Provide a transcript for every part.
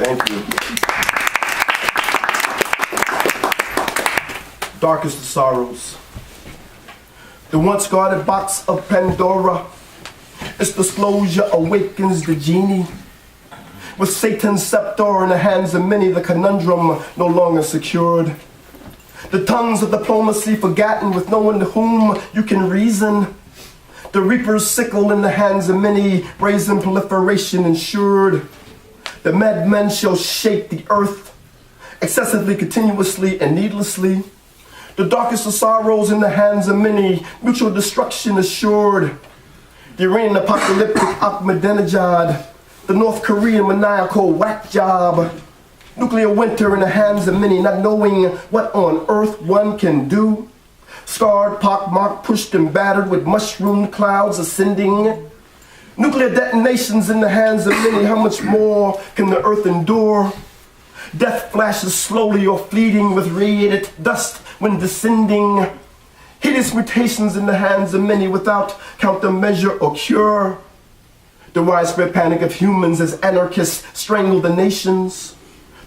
Thank you. Darkest of sorrows. The once guarded box of Pandora. Its disclosure awakens the genie. With Satan's scepter in the hands of many, the conundrum no longer secured. The tongues of diplomacy forgotten with no one to whom you can reason. The reaper's sickle in the hands of many, brazen proliferation ensured. The madmen shall shake the earth, excessively, continuously, and needlessly. The darkest of sorrows in the hands of many, mutual destruction assured. The Iranian apocalyptic Ahmadinejad, the North Korean maniacal whack job. Nuclear winter in the hands of many, not knowing what on earth one can do. Scarred, pockmarked, pushed and battered with mushroom clouds ascending. Nuclear detonations in the hands of many, how much more can the earth endure? Death flashes slowly or fleeting with radiated dust when descending. Hideous mutations in the hands of many without countermeasure or cure. The widespread panic of humans as anarchists strangle the nations.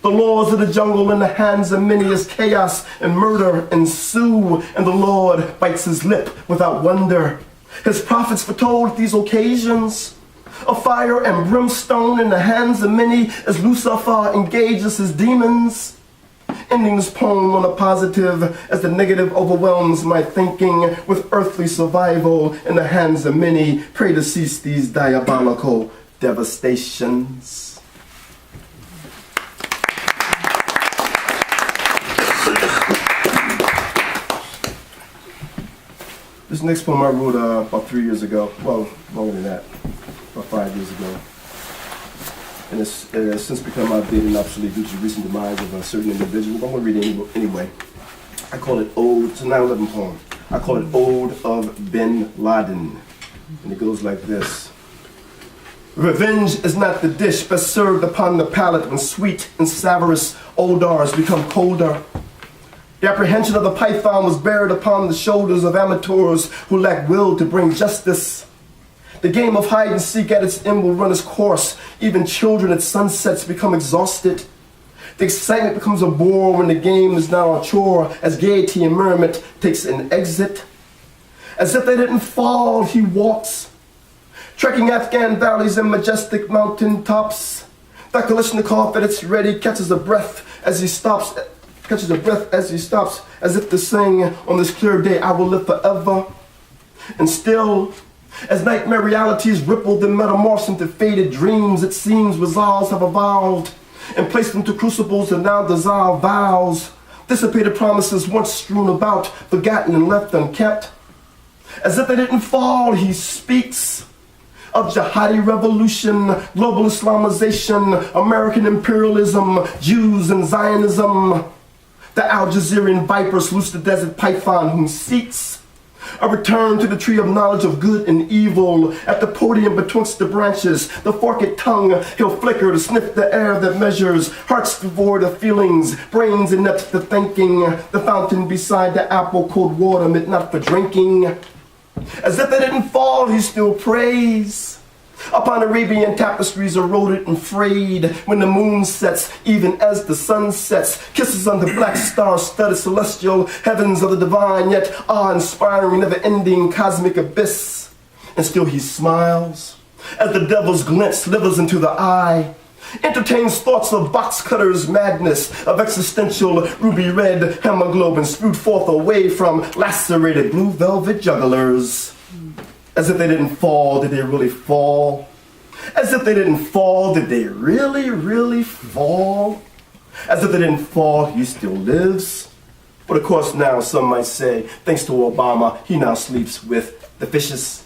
The laws of the jungle in the hands of many as chaos and murder ensue, and the Lord bites his lip without wonder. His prophets foretold these occasions. A fire and brimstone in the hands of many as Lucifer engages his demons. Ending this poem on a positive as the negative overwhelms my thinking with earthly survival in the hands of many. Pray to cease these diabolical devastations. This next poem I wrote about 3 years ago. Well, longer than that, about 5 years ago. And it has since become outdated and obsolete due to the recent demise of a certain individual. But I'm going to read it anyway. I call it Ode. It's a 9/11 poem. I call it Ode of Bin Laden. And it goes like this. Revenge is not the dish best served upon the palate when sweet and savorous odors become colder. The apprehension of the python was buried upon the shoulders of amateurs who lack will to bring justice. The game of hide and seek at its end will run its course. Even children at sunsets become exhausted. The excitement becomes a bore when the game is now a chore as gaiety and merriment takes an exit. As if they didn't fall, he walks, trekking Afghan valleys and majestic mountain tops. The Kalashnikov at its ready catches a breath as he stops, as if to sing, on this clear day I will live forever. And still, as nightmare realities rippled and metamorphosed into faded dreams, it seems resolves have evolved and placed into crucibles that now dissolve vows. Dissipated promises once strewn about, forgotten and left unkept. As if they didn't fall, he speaks of jihadi revolution, global Islamization, American imperialism, Jews and Zionism. The Al Jazeeran vipers loose the desert python whom seeks a return to the tree of knowledge of good and evil. At the podium betwixt the branches, the forked tongue he'll flicker to sniff the air that measures, hearts devoid of feelings, brains inept to thinking, the fountain beside the apple cold water meant not for drinking. As if they didn't fall, he still prays upon Arabian tapestries eroded and frayed when the moon sets, even as the sun sets, kisses on the black star-studded celestial heavens of the divine, yet awe-inspiring, never-ending cosmic abyss. And still he smiles as the devil's glint slithers into the eye, entertains thoughts of box cutters' madness, of existential ruby red hemoglobin spewed forth away from lacerated blue velvet jugglers. As if they didn't fall, did they really fall? As if they didn't fall, did they really, really fall? As if they didn't fall, he still lives. But of course now some might say, thanks to Obama, he now sleeps with the fishes.